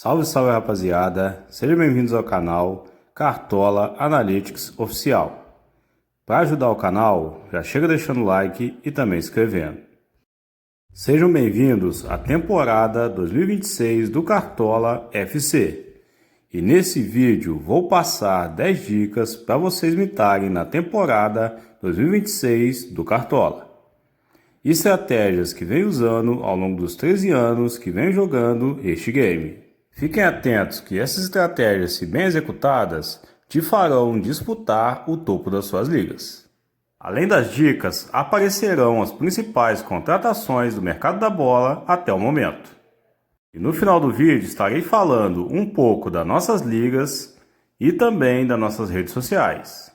Salve, salve rapaziada, sejam bem-vindos ao canal Cartola Analytics Oficial. Para ajudar o canal, já chega deixando o like e também se inscrevendo. Sejam bem-vindos à temporada 2026 do Cartola FC. E nesse vídeo vou passar 10 dicas para vocês imitarem na temporada 2026 do Cartola. Estratégias que venho usando ao longo dos 13 anos que venho jogando este game. Fiquem atentos que essas estratégias, se bem executadas, te farão disputar o topo das suas ligas. Além das dicas, aparecerão as principais contratações do mercado da bola até o momento. E no final do vídeo estarei falando um pouco das nossas ligas e também das nossas redes sociais.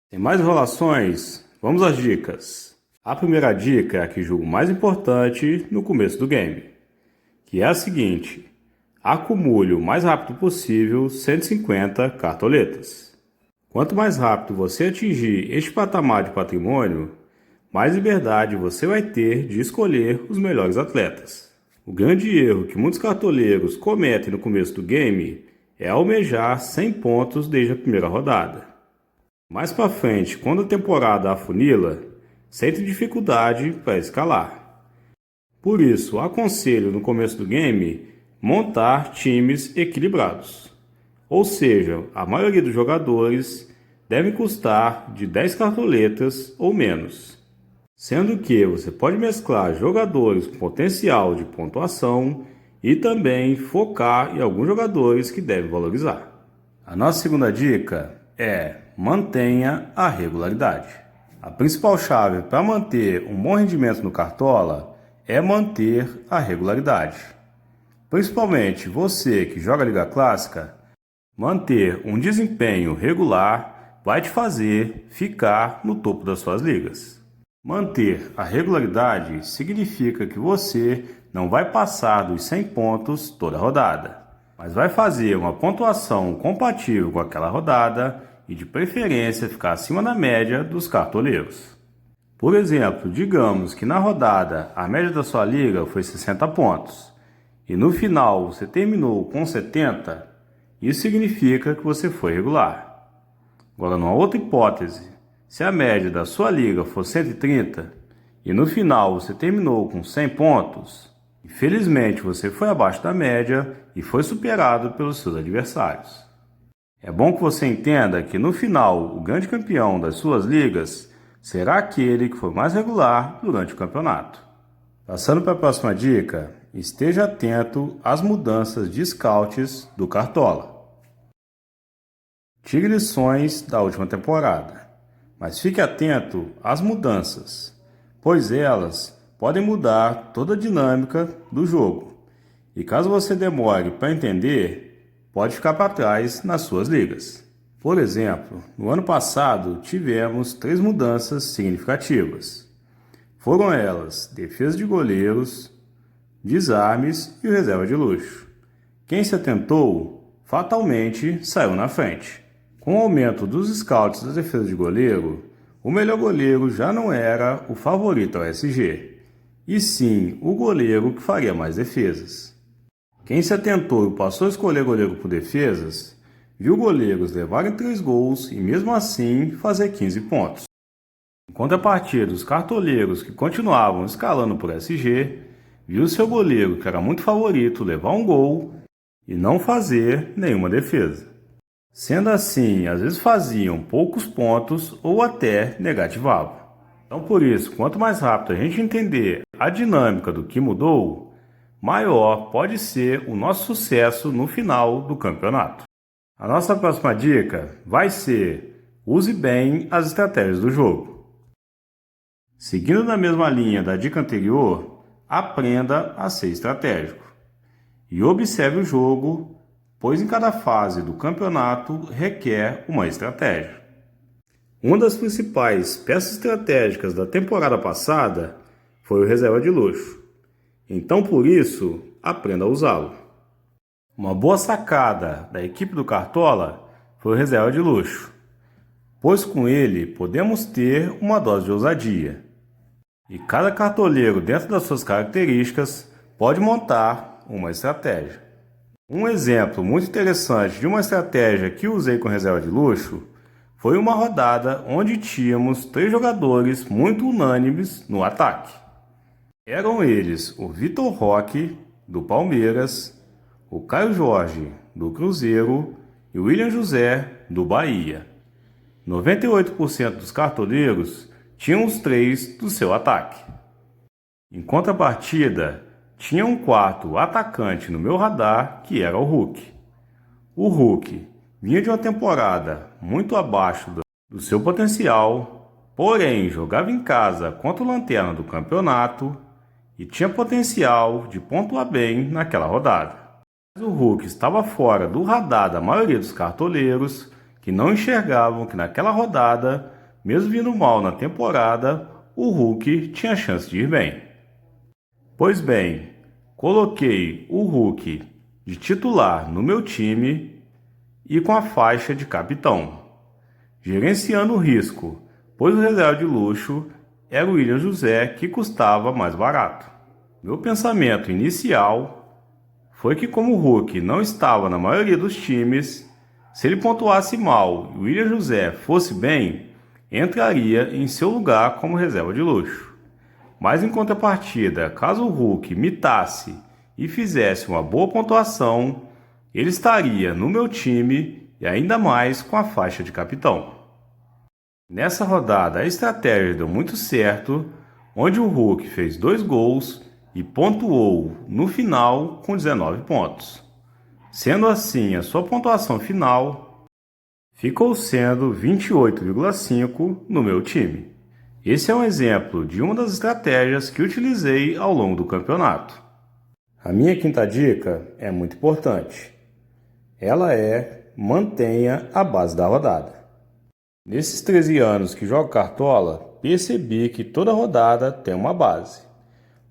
Sem mais enrolações, vamos às dicas. A primeira dica é a que julgo mais importante no começo do game, que é a seguinte: acumule o mais rápido possível 150 cartoletas. Quanto mais rápido você atingir este patamar de patrimônio, mais liberdade você vai ter de escolher os melhores atletas. O grande erro que muitos cartoleiros cometem no começo do game é almejar 100 pontos desde a primeira rodada. Mais para frente, quando a temporada afunila, sente dificuldade para escalar. Por isso, aconselho no começo do game montar times equilibrados. Ou seja, a maioria dos jogadores deve custar de 10 cartoletas ou menos. Sendo que você pode mesclar jogadores com potencial de pontuação e também focar em alguns jogadores que devem valorizar. A nossa segunda dica é: mantenha a regularidade. A principal chave para manter um bom rendimento no Cartola é manter a regularidade. Principalmente você que joga Liga Clássica, manter um desempenho regular vai te fazer ficar no topo das suas ligas. Manter a regularidade significa que você não vai passar dos 100 pontos toda rodada, mas vai fazer uma pontuação compatível com aquela rodada e de preferência ficar acima da média dos cartoleiros. Por exemplo, digamos que na rodada a média da sua liga foi 60 pontos. E no final você terminou com 70, isso significa que você foi regular. Agora, numa outra hipótese, se a média da sua liga for 130 e no final você terminou com 100 pontos, infelizmente você foi abaixo da média e foi superado pelos seus adversários. É bom que você entenda que no final o grande campeão das suas ligas será aquele que foi mais regular durante o campeonato. Passando para a próxima dica, esteja atento às mudanças de scouts do Cartola. Tire lições da última temporada, mas fique atento às mudanças, pois elas podem mudar toda a dinâmica do jogo. E caso você demore para entender, pode ficar para trás nas suas ligas. Por exemplo, no ano passado tivemos 3 mudanças significativas. Foram elas defesa de goleiros, desarmes e o reserva de luxo. Quem se atentou, fatalmente saiu na frente. Com o aumento dos scouts da defesa de goleiro, o melhor goleiro já não era o favorito ao SG, e sim o goleiro que faria mais defesas. Quem se atentou e passou a escolher goleiro por defesas, viu goleiros levarem 3 gols e mesmo assim fazer 15 pontos. Em contrapartida, os cartoleiros que continuavam escalando por SG, viu seu goleiro, que era muito favorito, levar um gol e não fazer nenhuma defesa. Sendo assim, às vezes faziam poucos pontos ou até negativavam. Então por isso, quanto mais rápido a gente entender a dinâmica do que mudou, maior pode ser o nosso sucesso no final do campeonato. A nossa próxima dica vai ser: use bem as estratégias do jogo. Seguindo na mesma linha da dica anterior, aprenda a ser estratégico. E observe o jogo, pois em cada fase do campeonato requer uma estratégia. Uma das principais peças estratégicas da temporada passada foi o reserva de luxo. Então, por isso, aprenda a usá-lo. Uma boa sacada da equipe do Cartola foi o reserva de luxo, pois com ele podemos ter uma dose de ousadia. E cada cartoleiro, dentro das suas características, pode montar uma estratégia. Um exemplo muito interessante de uma estratégia que usei com reserva de luxo foi uma rodada onde tínhamos 3 jogadores muito unânimes no ataque. Eram eles o Vitor Roque, do Palmeiras, o Caio Jorge, do Cruzeiro e o William José, do Bahia. 98% dos cartoleiros tinham os 3 do seu ataque. Em contrapartida, tinha um quarto atacante no meu radar, que era o Hulk. O Hulk vinha de uma temporada muito abaixo do seu potencial, porém jogava em casa contra o lanterna do campeonato e tinha potencial de pontuar bem naquela rodada. Mas o Hulk estava fora do radar da maioria dos cartoleiros, que não enxergavam que naquela rodada, mesmo vindo mal na temporada, o Hulk tinha chance de ir bem. Pois bem, coloquei o Hulk de titular no meu time e com a faixa de capitão, gerenciando o risco, pois o reserva de luxo era o William José, que custava mais barato. Meu pensamento inicial foi que, como o Hulk não estava na maioria dos times, se ele pontuasse mal e o William José fosse bem, entraria em seu lugar como reserva de luxo. Mas em contrapartida, caso o Hulk mitasse e fizesse uma boa pontuação, ele estaria no meu time e ainda mais com a faixa de capitão. Nessa rodada a estratégia deu muito certo, onde o Hulk fez 2 gols e pontuou no final com 19 pontos. Sendo assim, a sua pontuação final ficou sendo 28,5 no meu time. Esse é um exemplo de uma das estratégias que utilizei ao longo do campeonato. A minha quinta dica é muito importante. Ela é: mantenha a base da rodada. Nesses 13 anos que jogo Cartola, percebi que toda rodada tem uma base.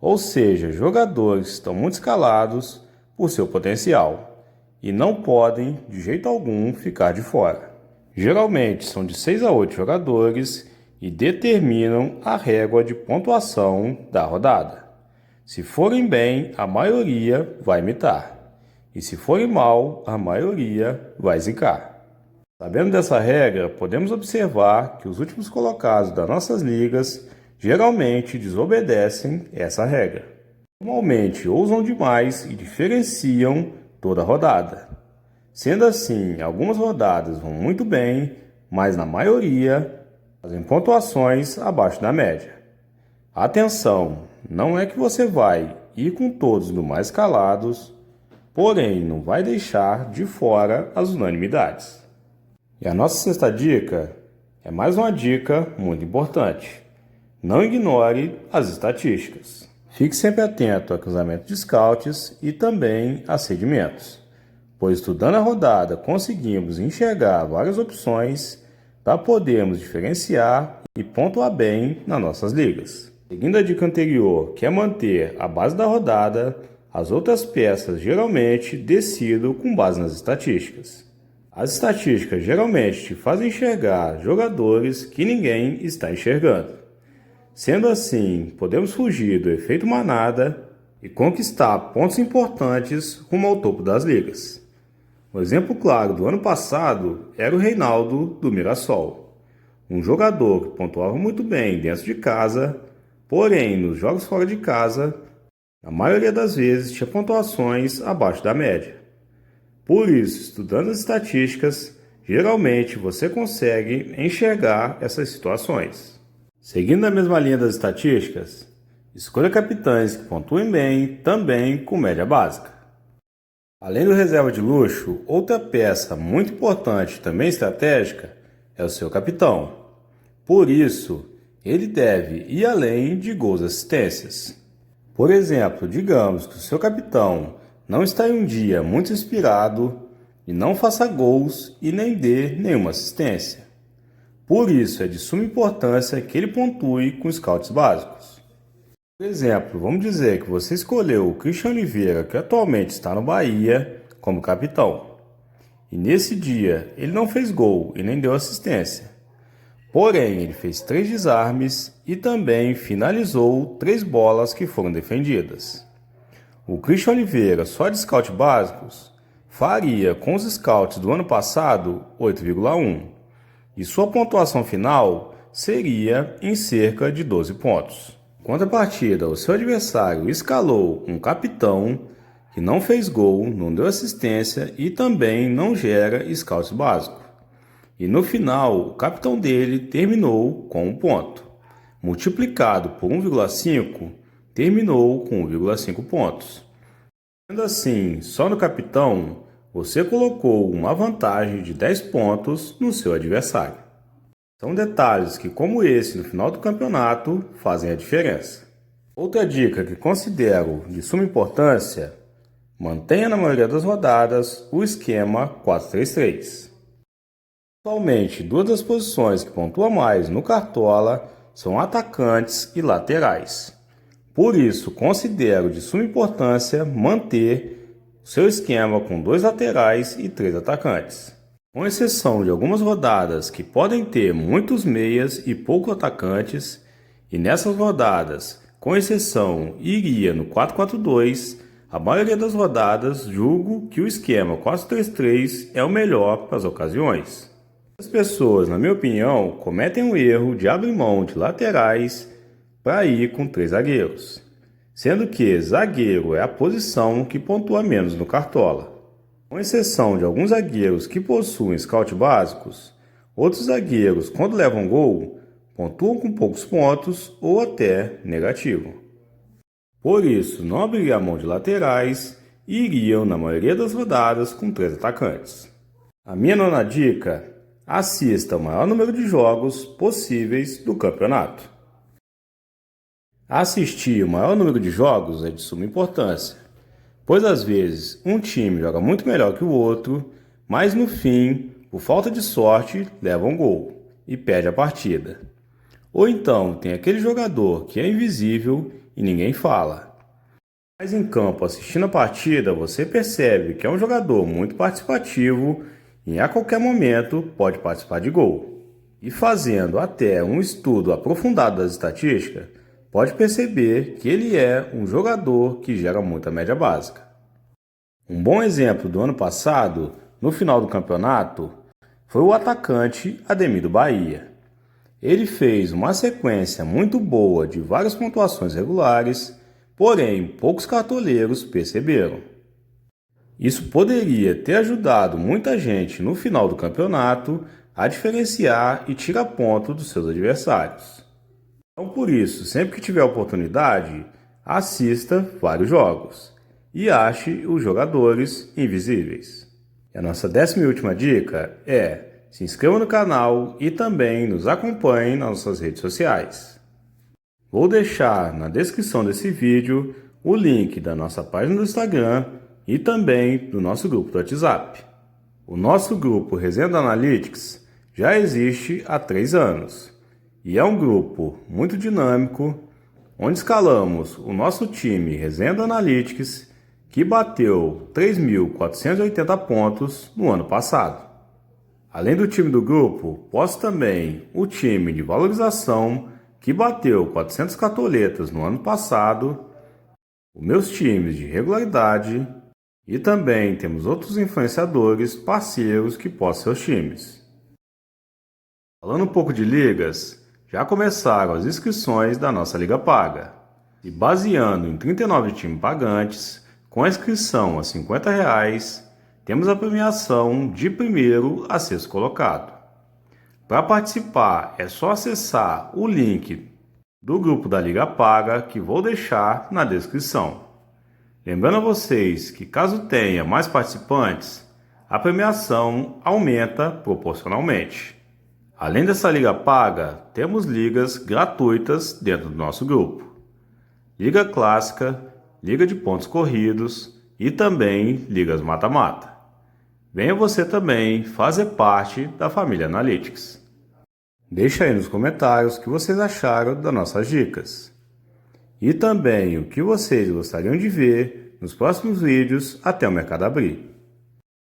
Ou seja, jogadores estão muito escalados por seu potencial e não podem, de jeito algum, ficar de fora. Geralmente são de 6 a 8 jogadores e determinam a régua de pontuação da rodada. Se forem bem, a maioria vai mitar. E se forem mal, a maioria vai zicar. Sabendo dessa regra, podemos observar que os últimos colocados das nossas ligas geralmente desobedecem essa regra. Normalmente ousam demais e diferenciam toda a rodada. Sendo assim, algumas rodadas vão muito bem, mas na maioria fazem pontuações abaixo da média. Atenção, não é que você vai ir com todos do mais calados, porém não vai deixar de fora as unanimidades. E a nossa sexta dica é mais uma dica muito importante. Não ignore as estatísticas. Fique sempre atento ao cruzamento de scouts e também a sedimentos, pois estudando a rodada conseguimos enxergar várias opções para podermos diferenciar e pontuar bem nas nossas ligas. Seguindo a dica anterior, que é manter a base da rodada, as outras peças geralmente decidam com base nas estatísticas. As estatísticas geralmente te fazem enxergar jogadores que ninguém está enxergando. Sendo assim, podemos fugir do efeito manada e conquistar pontos importantes rumo ao topo das ligas. Um exemplo claro do ano passado era o Reinaldo do Mirassol, um jogador que pontuava muito bem dentro de casa, porém nos jogos fora de casa, a maioria das vezes tinha pontuações abaixo da média. Por isso, estudando as estatísticas, geralmente você consegue enxergar essas situações. Seguindo a mesma linha das estatísticas, escolha capitães que pontuem bem, também com média básica. Além do reserva de luxo, outra peça muito importante e também estratégica é o seu capitão. Por isso, ele deve ir além de gols e assistências. Por exemplo, digamos que o seu capitão não está em um dia muito inspirado e não faça gols e nem dê nenhuma assistência. Por isso, é de suma importância que ele pontue com scouts básicos. Por exemplo, vamos dizer que você escolheu o Christian Oliveira, que atualmente está no Bahia, como capitão. E nesse dia, ele não fez gol e nem deu assistência. Porém, ele fez 3 desarmes e também finalizou 3 bolas que foram defendidas. O Christian Oliveira, só de scout básicos, faria com os scouts do ano passado 8,1 e sua pontuação final seria em cerca de 12 pontos. Em contrapartida, o seu adversário escalou um capitão que não fez gol, não deu assistência e também não gera scout básico. E no final, o capitão dele terminou com 1 ponto. Multiplicado por 1,5, terminou com 1,5 pontos. Sendo assim, só no capitão, você colocou uma vantagem de 10 pontos no seu adversário. São detalhes que, como esse no final do campeonato, fazem a diferença. Outra dica que considero de suma importância: mantenha na maioria das rodadas o esquema 4-3-3. Atualmente, duas das posições que pontuam mais no Cartola são atacantes e laterais. Por isso, considero de suma importância manter seu esquema com 2 laterais e 3 atacantes. Com exceção de algumas rodadas que podem ter muitos meias e poucos atacantes, e nessas rodadas, com exceção iria no 4-4-2, a maioria das rodadas julgo que o esquema 4-3-3 é o melhor para as ocasiões. As pessoas, na minha opinião, cometem o erro de abrir mão de laterais para ir com 3 zagueiros, sendo que zagueiro é a posição que pontua menos no Cartola. Com exceção de alguns zagueiros que possuem scout básicos, outros zagueiros, quando levam gol, pontuam com poucos pontos ou até negativo. Por isso, não abriria a mão de laterais e iriam, na maioria das rodadas, com 3 atacantes. A minha nona dica: assista o maior número de jogos possíveis do campeonato. Assistir o maior número de jogos é de suma importância, pois às vezes um time joga muito melhor que o outro, mas no fim, por falta de sorte, leva um gol e perde a partida. Ou então tem aquele jogador que é invisível e ninguém fala. Mas em campo, assistindo a partida, você percebe que é um jogador muito participativo e a qualquer momento pode participar de gol. E fazendo até um estudo aprofundado das estatísticas, pode perceber que ele é um jogador que gera muita média básica. Um bom exemplo do ano passado, no final do campeonato, foi o atacante Ademir do Bahia. Ele fez uma sequência muito boa de várias pontuações regulares, porém poucos cartoleiros perceberam. Isso poderia ter ajudado muita gente no final do campeonato a diferenciar e tirar ponto dos seus adversários. Então, por isso, sempre que tiver oportunidade, assista vários jogos e ache os jogadores invisíveis. E a nossa 10ª e última dica é: se inscreva no canal e também nos acompanhe nas nossas redes sociais. Vou deixar na descrição desse vídeo o link da nossa página do Instagram e também do nosso grupo do WhatsApp. O nosso grupo Resenha Analytics já existe há 3 anos e é um grupo muito dinâmico, onde escalamos o nosso time Resenha Analytics, que bateu 3.480 pontos no ano passado. Além do time do grupo, posto também o time de valorização, que bateu 400 cartoletas no ano passado, os meus times de regularidade e também temos outros influenciadores parceiros que postam seus times. Falando um pouco de ligas, já começaram as inscrições da nossa Liga Paga. E baseando em 39 times pagantes, com a inscrição a R$ 50, temos a premiação de primeiro a sexto colocado. Para participar, é só acessar o link do grupo da Liga Paga, que vou deixar na descrição. Lembrando a vocês que, caso tenha mais participantes, a premiação aumenta proporcionalmente. Além dessa Liga Paga, temos ligas gratuitas dentro do nosso grupo: Liga Clássica, Liga de Pontos Corridos e também Ligas Mata-Mata. Venha você também fazer parte da família Analytics. Deixa aí nos comentários o que vocês acharam das nossas dicas. E também o que vocês gostariam de ver nos próximos vídeos até o mercado abrir.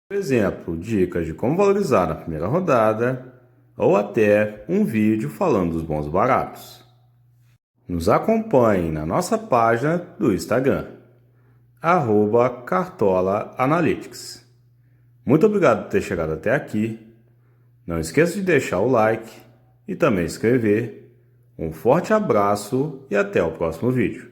Por exemplo, dicas de como valorizar na primeira rodada, ou até um vídeo falando dos bons baratos. Nos acompanhe na nossa página do Instagram, @CartolaAnalytics. Muito obrigado por ter chegado até aqui. Não esqueça de deixar o like e também se inscrever. Um forte abraço e até o próximo vídeo.